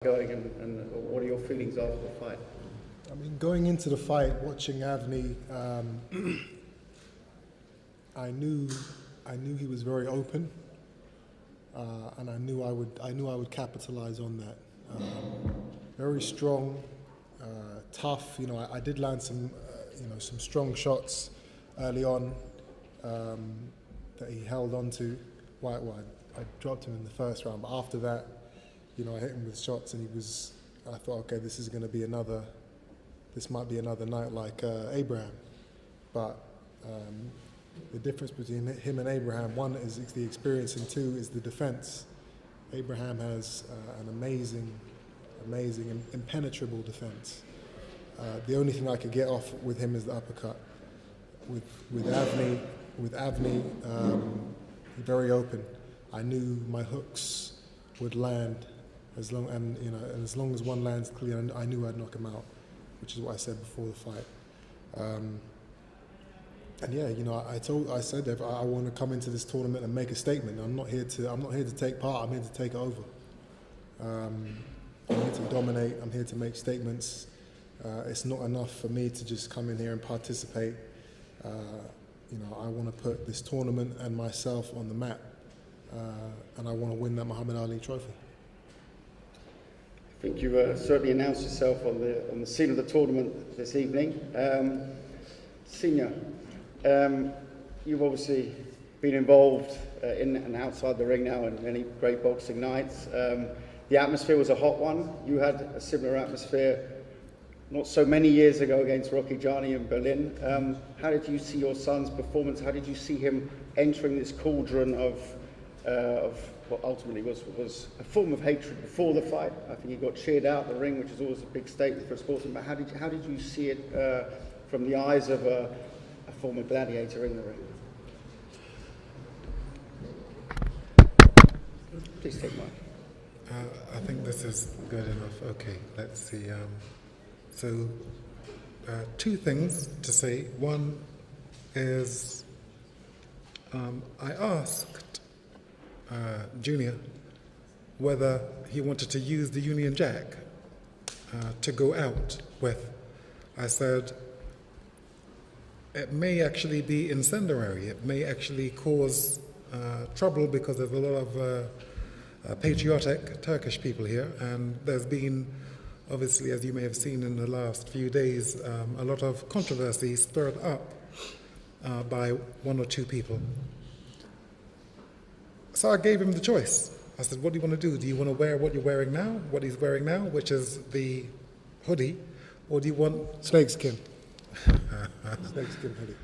going and what are your feelings after the fight? I mean, going into the fight, watching Avni, I knew he was very open, and I knew I would capitalize on that. Very strong, tough. You know, I did land some, some strong shots early on that he held on to. I dropped him in the first round, but after that, I hit him with shots, and I thought, okay, this might be another night like Abraham. But the difference between him and Abraham, one is the experience, and two is the defense. Abraham has an amazing, impenetrable defense. The only thing I could get off with him is the uppercut. With Avni, very open. I knew my hooks would land. As long as one lands clear, I knew I'd knock him out, which is what I said before the fight. I said that I want to come into this tournament and make a statement. I'm not here to take part. I'm here to take over. I'm here to dominate. I'm here to make statements. It's not enough for me to just come in here and participate. I want to put this tournament and myself on the map, and I want to win that Muhammad Ali trophy. I think you've certainly announced yourself on the scene of the tournament this evening. Senior, you've obviously been involved in and outside the ring now in many great boxing nights. The atmosphere was a hot one. You had a similar atmosphere not so many years ago against Rocky Gianni in Berlin. How did you see your son's performance? How did you see him entering this cauldron of what ultimately was a form of hatred before the fight? I think he got cheered out the ring, which is always a big statement for a sportsman. But how did you see it from the eyes of a former gladiator in the ring? Please take mine. I think this is good enough. Okay, let's see. Two things to say. One is I asked Junior whether he wanted to use the Union Jack to go out with. I said, it may actually be incendiary. It may actually cause trouble because there's a lot of patriotic Turkish people here, and there's been, obviously, as you may have seen in the last few days, a lot of controversy stirred up by one or two people. So I gave him the choice. I said, what do you want to do? Do you want to wear what you're wearing now, what he's wearing now, which is the hoodie, or do you want... Snakeskin. Snakeskin hoodie.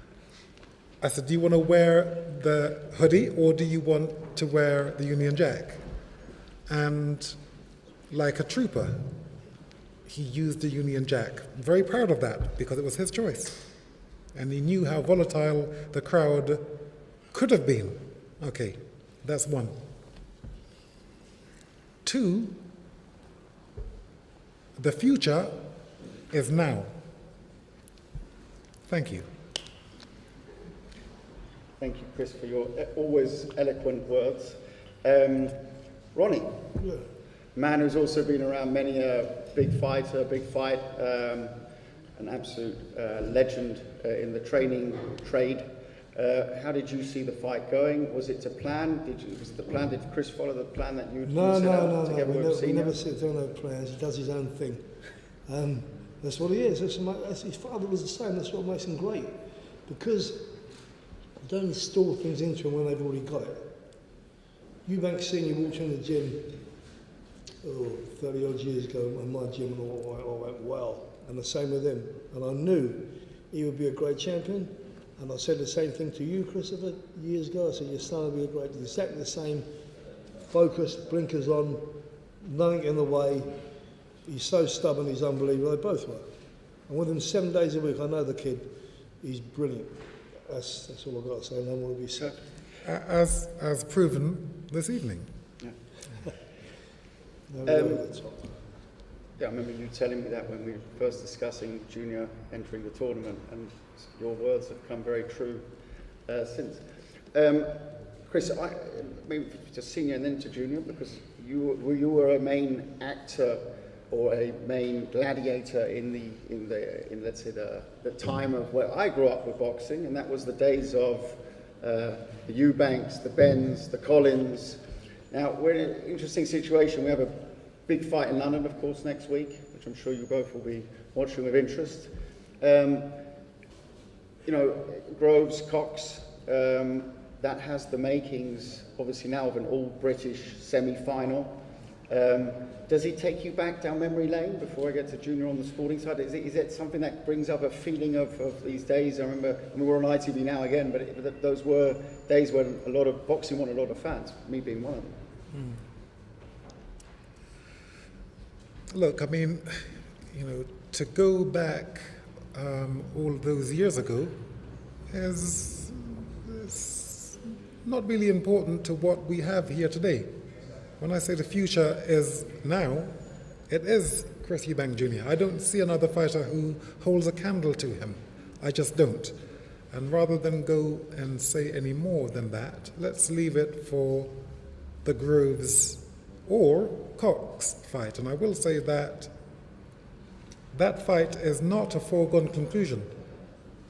I said, do you want to wear the hoodie, or do you want to wear the Union Jack? And like a trooper, he used the Union Jack. I'm very proud of that, because it was his choice. And he knew how volatile the crowd could have been. Okay. That's one. Two, the future is now. Thank you. Thank you, Chris, for your always eloquent words. Ronnie, man who's also been around many a big fight, an absolute legend in the training trade. How did you see the fight going? Was it to plan? Was it the plan? Did Chris follow the plan that you set out together with Senior? We never sit down no plans. He does his own thing. That's what he is. His father was the same. That's what makes him great. Because you don't install things into him when they've already got it. Eubank Senior walked in the gym 30 odd years ago, and my gym and all went well. And the same with him. And I knew he would be a great champion. And I said the same thing to you, Christopher, years ago. I said, your son will be a great... Exactly the same. Focused, blinkers on, nothing in the way. He's so stubborn, he's unbelievable. They both were. And with him 7 days a week, I know the kid, he's brilliant. That's all I've got to say. No more to be said. As proven this evening. Yeah. Yeah, I remember you telling me that when we were first discussing Junior entering the tournament, and your words have come very true since. Chris, maybe just Senior and then to Junior, because you were a main actor or a main gladiator in let's say the time of where I grew up with boxing, and that was the days of the Eubanks, the Bens, the Collins. Now we're in an interesting situation. We have a big fight in London, of course, next week, which I'm sure you both will be watching with interest. You know, Groves, Cox, that has the makings, obviously now, of an all-British semi-final. Does he take you back down memory lane before I get to Junior on the sporting side? Is it something that brings up a feeling of these days? I remember, I mean, we're on ITV now again, but those were days when a lot of boxing won a lot of fans, me being one of them. Look, I mean, you know, to go back all those years ago is not really important to what we have here today. When I say the future is now, it is Chris Eubank Jr. I don't see another fighter who holds a candle to him. I just don't. And rather than go and say any more than that, let's leave it for the Groves or Cox fight. And I will say that that fight is not a foregone conclusion.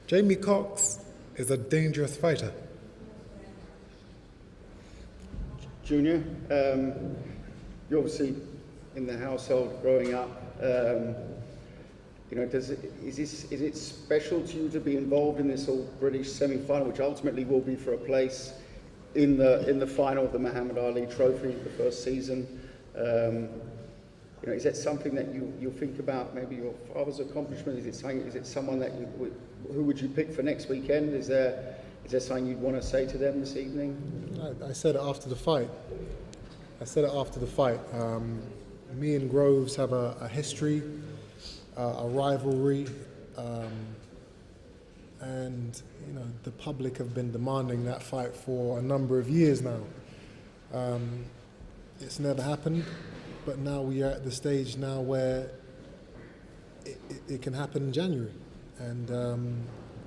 Jamie Cox is a dangerous fighter. Junior, You're obviously in the household growing up. You know, is it special to you to be involved in this all British semi-final, which ultimately will be for a place in the final of the Muhammad Ali Trophy, the first season? You know, is that something that you think about? Maybe your father's accomplishment. Is it someone that who would you pick for next weekend? Is there something you'd want to say to them this evening? I said it after the fight. Me and Groves have a history, a rivalry, and you know the public have been demanding that fight for a number of years now. It's never happened, but now we are at the stage now where it can happen in January, and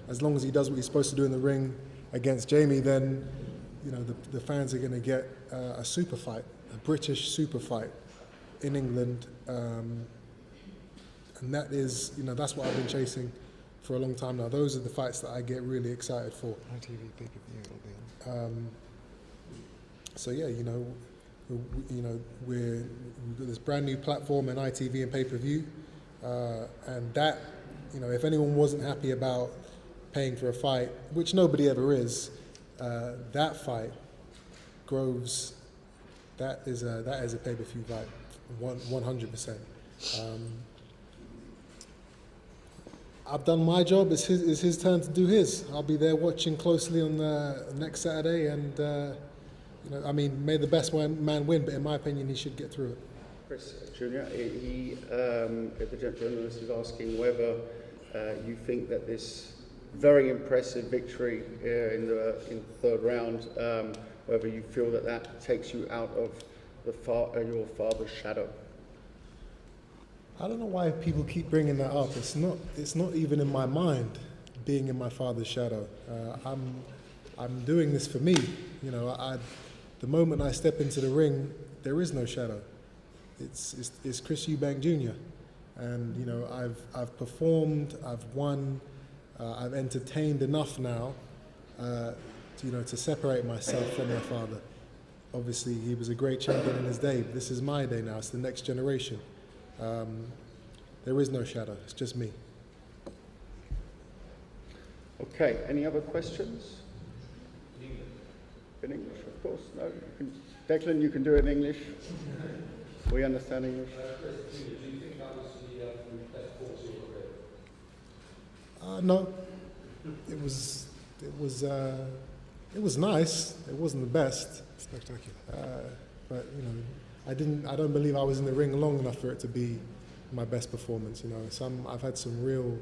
as long as he does what he's supposed to do in the ring against Jamie, then you know the fans are going to get a super fight, a British super fight in England, and that is, you know, that's what I've been chasing for a long time now. Those are the fights that I get really excited for. ITV pay-per-view. So yeah, we've got this brand new platform in ITV and pay-per-view, and that, you know, if anyone wasn't happy about paying for a fight, which nobody ever is, that fight, Groves, that is a pay-per-view fight, 100%. I've done my job. It's his turn to do his. I'll be there watching closely on next Saturday, and you know, I mean, may the best man win. But in my opinion, he should get through it. Chris Junior, the journalist is asking whether you think that this very impressive victory in the third round, whether you feel that takes you out of your father's shadow. I don't know why people keep bringing that up. It's not even in my mind, being in my father's shadow. I'm doing this for me. You know, the moment I step into the ring, there is no shadow. It's Chris Eubank Jr. And you know, I've performed, I've won, I've entertained enough now, to separate myself from my father. Obviously, he was a great champion in his day. But this is my day now. It's the next generation. There is no shadow. It's just me. Okay. Any other questions? In English, of course. No. Declan, you can do it in English. We understand English. Do you think that was the best performance of your career? No. It was nice. It wasn't the best. Spectacular. But you know, I don't believe I was in the ring long enough for it to be my best performance. You know, I've had some real.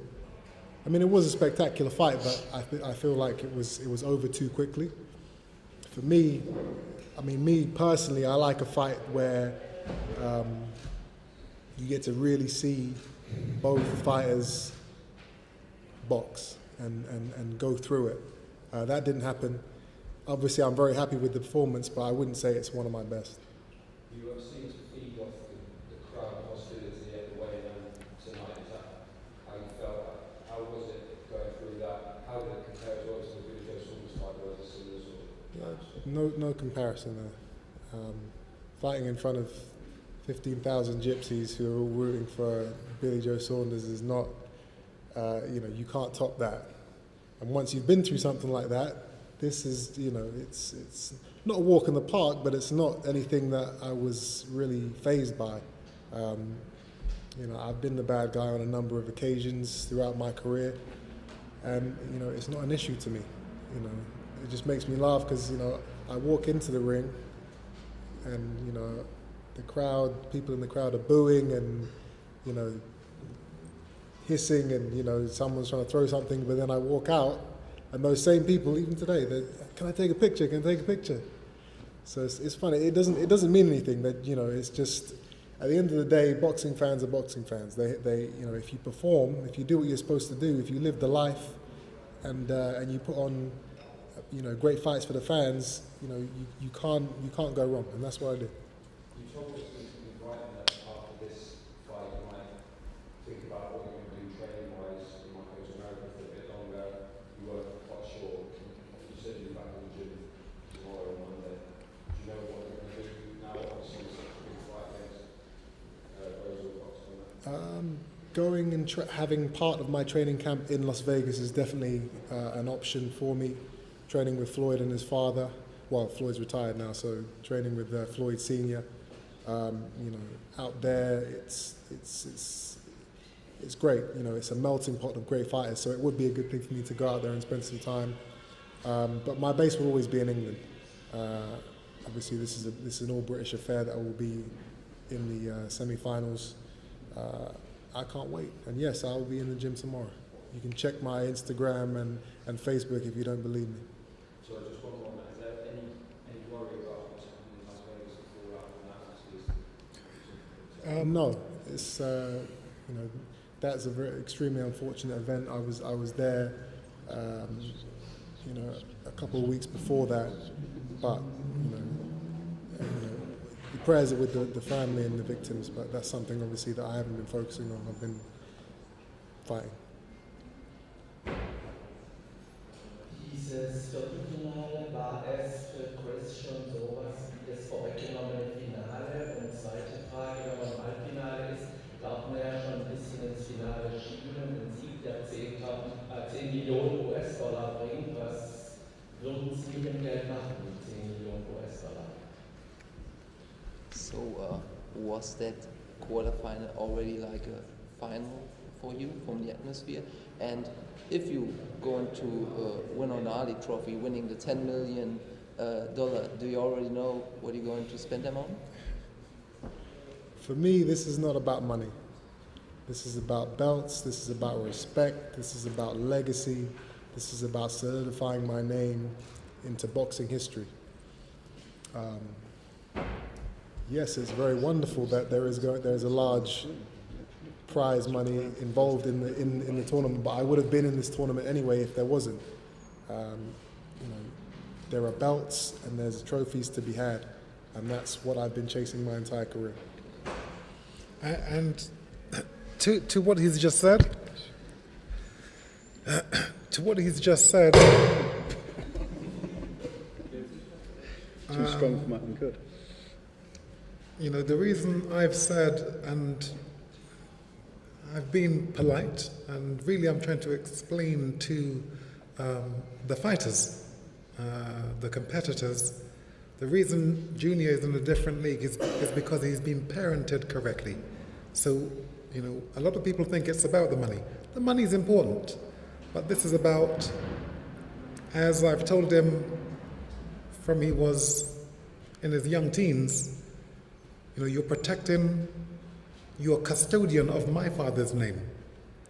I mean, it was a spectacular fight, but I feel like it was over too quickly. For me, I mean, me personally, I like a fight where you get to really see both fighters box and go through it. That didn't happen. Obviously, I'm very happy with the performance, but I wouldn't say it's one of my best. You seem to feed off the crowd hostility at the weigh down tonight. Is that how you felt? How was it going through that? How did it compare as well to the Billy Joe Saunders fight? Or was it similar sort of? No comparison there. Fighting in front of 15,000 gypsies who are all rooting for Billy Joe Saunders is not, you can't top that. And once you've been through something like that, this is, it's not a walk in the park, but it's not anything that I was really fazed by. I've been the bad guy on a number of occasions throughout my career, and it's not an issue to me. It just makes me laugh because I walk into the ring, and the crowd, people in the crowd are booing and hissing, and someone's trying to throw something, but then I walk out, and those same people, even today, can I take a picture? Can I take a picture? So it's funny. It doesn't mean anything. That it's just, at the end of the day, boxing fans are boxing fans. They if you perform, if you do what you're supposed to do, if you live the life, and you put on great fights for the fans, you can't go wrong, and that's what I do. You told us recently, right, that after this fight, you might think about what you're going to do training-wise. You might go to America for a bit longer. You weren't quite sure. You said you're back in the gym tomorrow and Monday. Do you know what you're going to do now? Obviously, it's such a big fight against Rose Boxing. Going and having part of my training camp in Las Vegas is definitely an option for me. Training with Floyd and his father. Well, Floyd's retired now, so training with Floyd Senior. Out there, it's great. It's a melting pot of great fighters, so it would be a good thing for me to go out there and spend some time. But my base will always be in England. Obviously, this is an all-British affair that I will be in the semi-finals. I can't wait. And yes, I will be in the gym tomorrow. You can check my Instagram and Facebook if you don't believe me. So just one more, is there any worry about what's happening in Las Vegas before that? No, it's that's a very extremely unfortunate event. I was there, a couple of weeks before that, but the prayers are with the family and the victims. But that's something obviously that I haven't been focusing on. I've been fighting. Dieses Viertelfinale war es für Chris schon sowas wie das vorweggenommene Finale? Und zweite Frage, wenn man im Halbfinale ist, darf man ja schon ein bisschen ins Finale schieben und den Sieg der 10 Millionen US-Dollar bringen. Was würden Sie mit dem Geld machen, die 10 Millionen US-Dollar? So, was that quarterfinal already like a final for you from the atmosphere? And if you going to win on the Ali Trophy, winning the $10 million, do you already know what you're going to spend them on? For me, this is not about money. This is about belts, this is about respect, this is about legacy, this is about solidifying my name into boxing history. Yes, it's very wonderful that there is a large prize money involved in the tournament, but I would have been in this tournament anyway if there wasn't. There are belts and there's trophies to be had, and that's what I've been chasing my entire career. And to what he's just said, Too strong for my Uncut. The reason I've said, and I've been polite, and really I'm trying to explain to the fighters, the competitors, the reason Junior is in a different league is because he's been parented correctly. So, a lot of people think it's about the money. The money is important, but this is about, as I've told him from he was in his young teens, you're protecting, you're custodian of my father's name.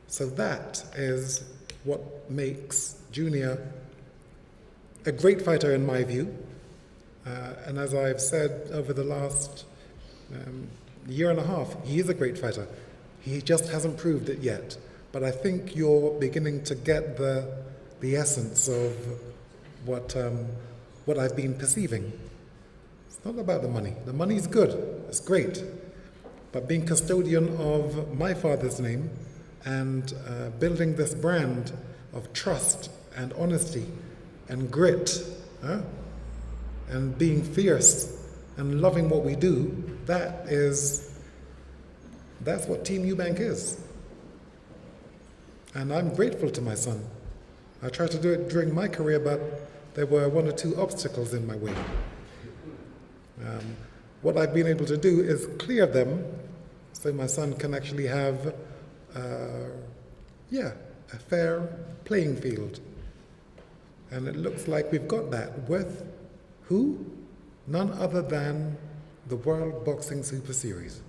So that is what makes Junior a great fighter in my view. And as I've said over the last year and a half, he is a great fighter. He just hasn't proved it yet. But I think you're beginning to get the essence of what I've been perceiving. It's not about the money. The money's good, it's great. But being custodian of my father's name and building this brand of trust and honesty and grit, and being fierce and loving what we do, that's what Team Eubank is. And I'm grateful to my son. I tried to do it during my career, but there were one or two obstacles in my way. What I've been able to do is clear them so my son can actually have a fair playing field. And it looks like we've got that with who? None other than the World Boxing Super Series.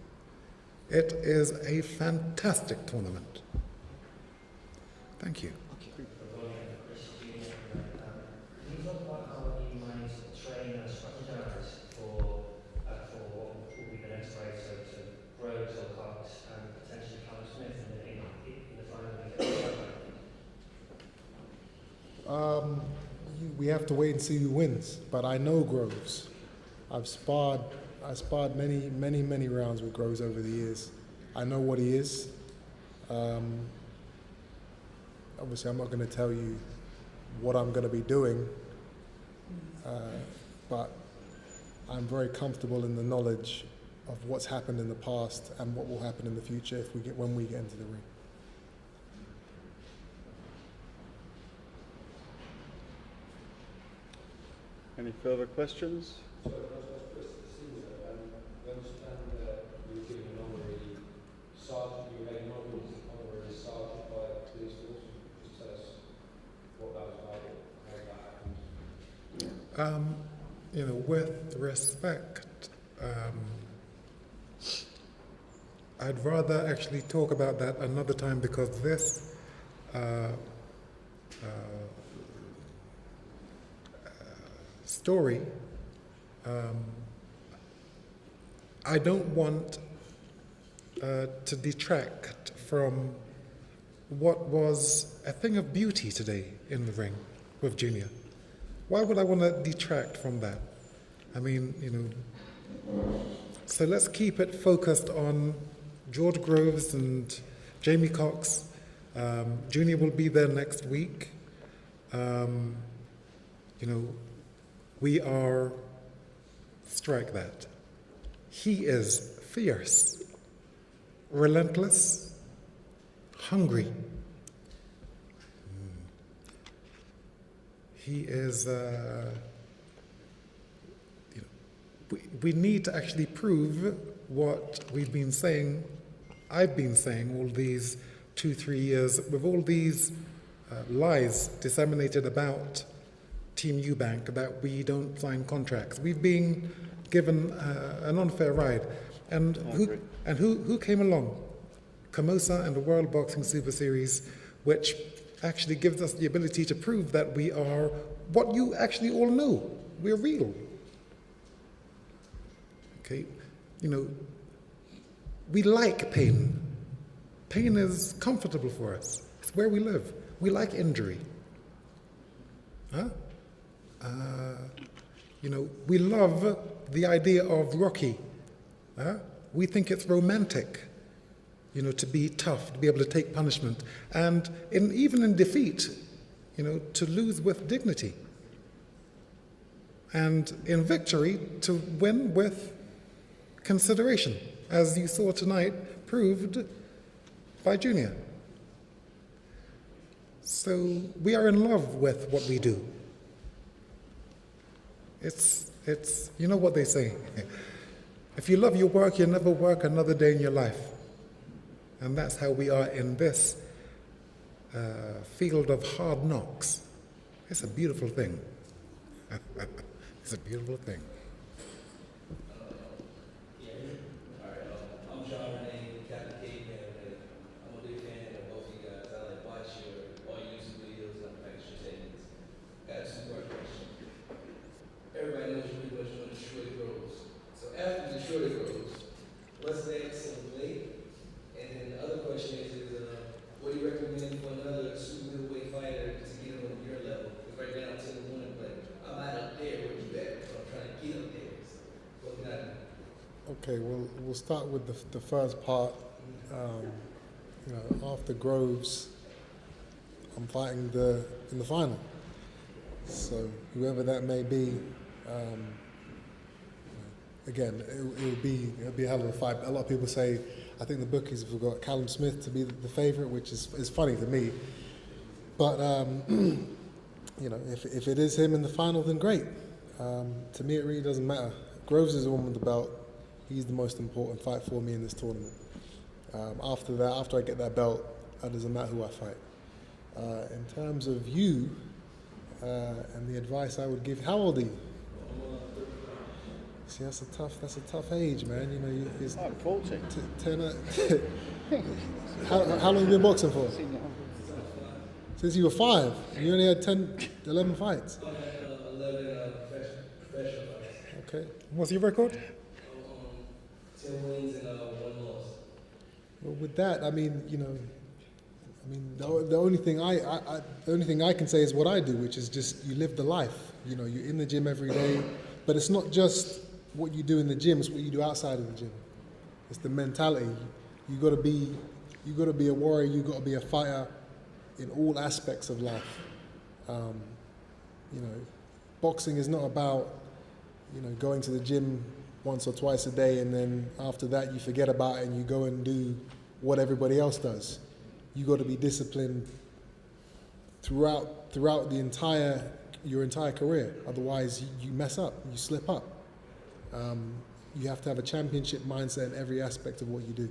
It is a fantastic tournament. Thank you. Can you talk about how you might train and strategize for what will be the next fight, so Rhodes or Cox and potentially Callum Smith in the final against We have to wait and see who wins, but I know Groves. I sparred many rounds with Groves over the years. I know what he is. Obviously, I'm not going to tell you what I'm going to be doing, but I'm very comfortable in the knowledge of what's happened in the past and what will happen in the future when we get into the ring. Any further questions? So, Chris, we understand that you were given an honorary sergeant, you made an honorary sergeant by the police force. Just tell us what that was about, how that happened. With respect, I'd rather actually talk about that another time, because this story, I don't want to detract from what was a thing of beauty today in the ring with Junior. Why would I want to detract from that? I mean, so let's keep it focused on George Groves and Jamie Cox. Junior will be there next week. We are, strike that. He is fierce, relentless, hungry. He is, we need to actually prove what we've been saying, I've been saying all these 2-3 years, with all these lies disseminated about Team Eubank, that we don't sign contracts. We've been given an unfair ride. And who came along? Camosa and the World Boxing Super Series, which actually gives us the ability to prove that we are what you actually all know. We're real. Okay? We like pain. Pain is comfortable for us. It's where we live. We like injury. We love the idea of Rocky. We think it's romantic, to be tough, to be able to take punishment, and even in defeat, to lose with dignity. And in victory, to win with consideration, as you saw tonight, proved by Junior. So we are in love with what we do. It's you know what they say. If you love your work, you'll never work another day in your life. And that's how we are in this field of hard knocks. It's a beautiful thing. It's a beautiful thing. we'll start with the first part. You know, after Groves, I'm fighting in the final. So whoever that may be, again, it'll be a hell of a fight. A lot of people say, I think the bookies have got Callum Smith to be the favourite, which is funny to me. But you know, if it is him in the final, then great. To me, it really doesn't matter. Groves is the one with the belt. He's the most important fight for me in this tournament. After that, after I get that belt, it doesn't matter who I fight. In terms of you and the advice I would give, how old are you? See, that's a tough age, man. You know, it's I'm 40. How long have you been boxing for? Since you were 5. You only had 10, 11 fights. 11 professional fights. Okay. What's your record? 10 wins and 1 loss. Well, with that, I mean, you know, the only thing I can say is what I do, which is just you live the life. You know, you're in the gym every day, but it's not just what you do in the gym; it's what you do outside of the gym. It's the mentality. You got to be a warrior. You got to be a fighter in all aspects of life. You know, boxing is not about, you know, going to the gym once or twice a day and then after that you forget about it and you go and do what everybody else does. You got to be disciplined throughout your entire career. Otherwise, you mess up, you slip up. You have to have a championship mindset in every aspect of what you do.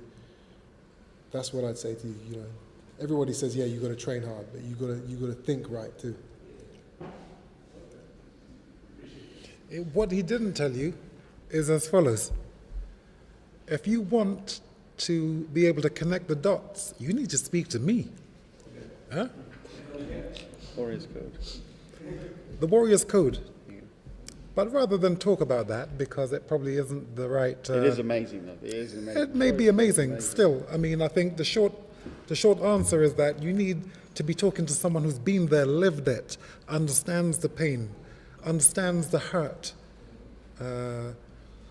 That's what I'd say to you. You know, everybody says, yeah, you got to train hard, but you got to think right too. What he didn't tell you is as follows. If you want to be able to connect the dots, you need to speak to me. Huh? Warriors Code. The Warriors Code. But rather than talk about that, because it probably isn't the right... it is amazing, though. It is amazing. It may be amazing still. I mean, I think the short answer is that you need to be talking to someone who's been there, lived it, understands the pain, understands the hurt,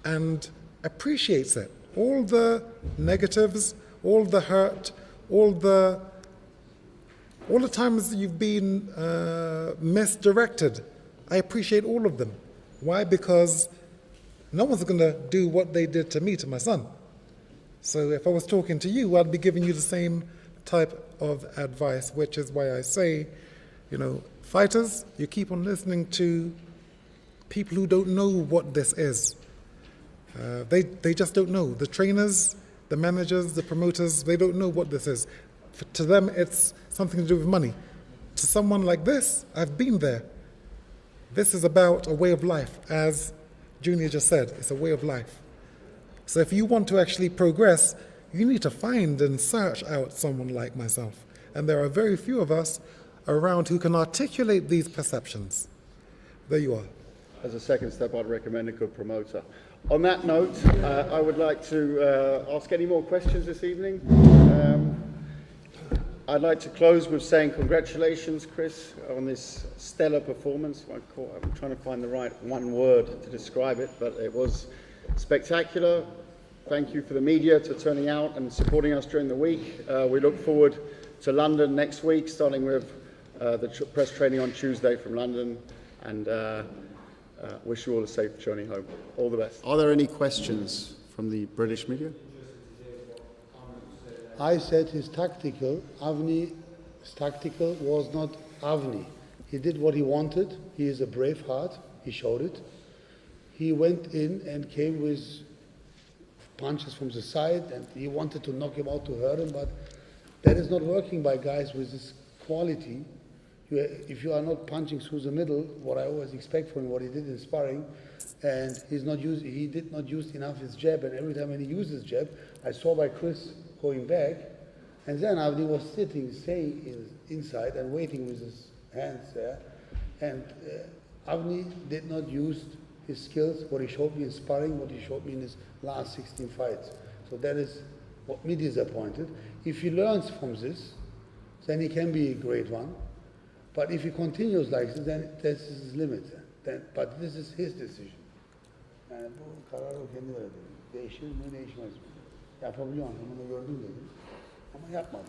and appreciates it. All the negatives, all the hurt, all the times you've been misdirected, I appreciate all of them. Why? Because no one's going to do what they did to me, to my son. So if I was talking to you, I'd be giving you the same type of advice, which is why I say, you know, fighters, you keep on listening to people who don't know what this is. They just don't know. The trainers, the managers, the promoters, they don't know what this is. To them, it's something to do with money. To someone like this, I've been there. This is about a way of life. As Junior just said, it's a way of life. So if you want to actually progress, you need to find and search out someone like myself. And there are very few of us around who can articulate these perceptions. There you are. As a second step, I'd recommend a good promoter. On that note, I would like to ask any more questions this evening. I'd like to close with saying congratulations, Chris, on this stellar performance. I'm trying to find the right one word to describe it, but it was spectacular. Thank you for the media for turning out and supporting us during the week. We look forward to London next week, starting with the press training on Tuesday from London, and wish you all a safe journey home. All the best. Are there any questions from the British media? I said his tactical, Avni's tactical was not Avni. He did what he wanted. He is a brave heart. He showed it. He went in and came with punches from the side, and he wanted to knock him out to hurt him, but that is not working by guys with this quality. If you are not punching through the middle, what I always expect from him, what he did in sparring, and he did not use enough his jab, and every time when he used his jab, I saw by Chris going back, and then Avni was sitting, staying inside and waiting with his hands there, and Avni did not use his skills, what he showed me in sparring, what he showed me in his last 16 fights. So that is what me disappointed. If he learns from this, then he can be a great one. But if he continues like this, then this is his limit. But this is his decision. Değişir mi değişmez mi? Yapabiliyorum, bunu gördüm dedim. Ama yapmadım.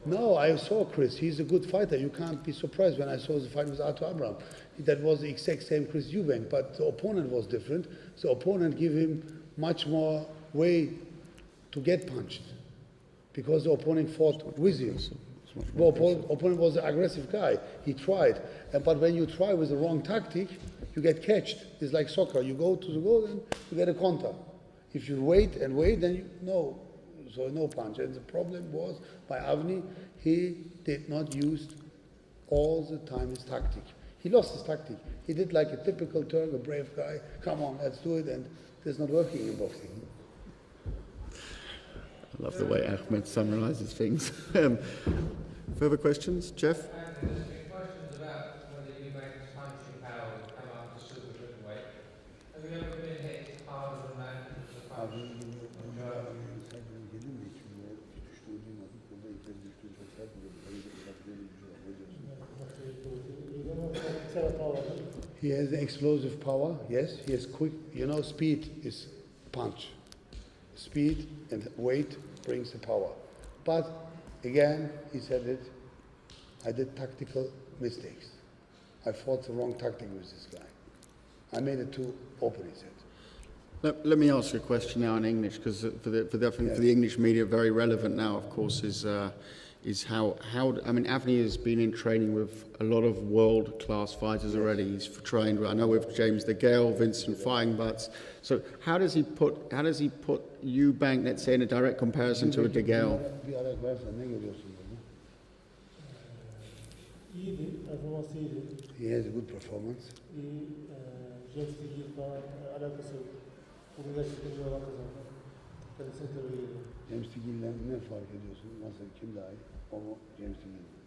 No, I saw Chris. He's a good fighter. You can't be surprised when I saw the fight with Arthur Abraham. That was the exact same Chris Eubank, but the opponent was different. The opponent gave him much more way to get punched because the opponent fought with him. The opponent was an aggressive guy. He tried. But when you try with the wrong tactic, you get catched. It's like soccer. You go to the goal and you get a counter. If you wait and wait, then so no punch. And the problem was by Avni, he did not use all the time his tactic. He lost his tactic. He did like a typical Turk, a brave guy. Come on, let's do it. And it's not working in boxing. I love the way Ahmed summarizes things. Further questions? Jeff? There's been questions about whether Eubank's punching power would come up to super weight. Have you ever been hit harder than that with a punch? He has explosive power, yes. He has quick, speed is punch. Speed and weight brings the power. But again, he said it, I did tactical mistakes. I fought the wrong tactic with this guy. I made it too open, he said. Let me ask you a question now in English, because for the English media, very relevant now, of course, is how I mean, Avni has been in training with a lot of world-class fighters already. He's trained, I know, with James De Gale, Vincent Fighting Butts. So how does he put Eubank, let's say, in a direct comparison to a De Gale? İyiydi, performans iyiydi. He has a good performance. İyi, James Tigil falan alakası yok. Bugün gerçekten iyi olan kazandı. Kendisini tebrik ediyorum. James Tigil'den ne fark ediyorsun? Nasıl, kim daha iyi? O mu, James Tigil mi?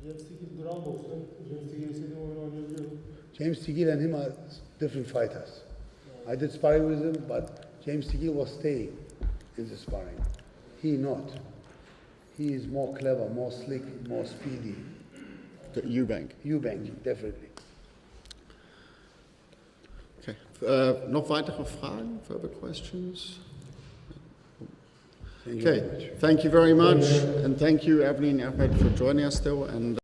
James Tigil duran boksta. James Tigil istediğim oyunu oynayabiliyorum. James Tigil and him are different fighters. I did sparring with him, but James Tigil was staying in the sparring. He not. He is more clever, more slick, more speedy. Eubank? Eubank, definitely. Okay. Noch weitere Fragen? Further questions? Okay. Thank you very much. And thank you, Avni and Ahmed, for joining us still. And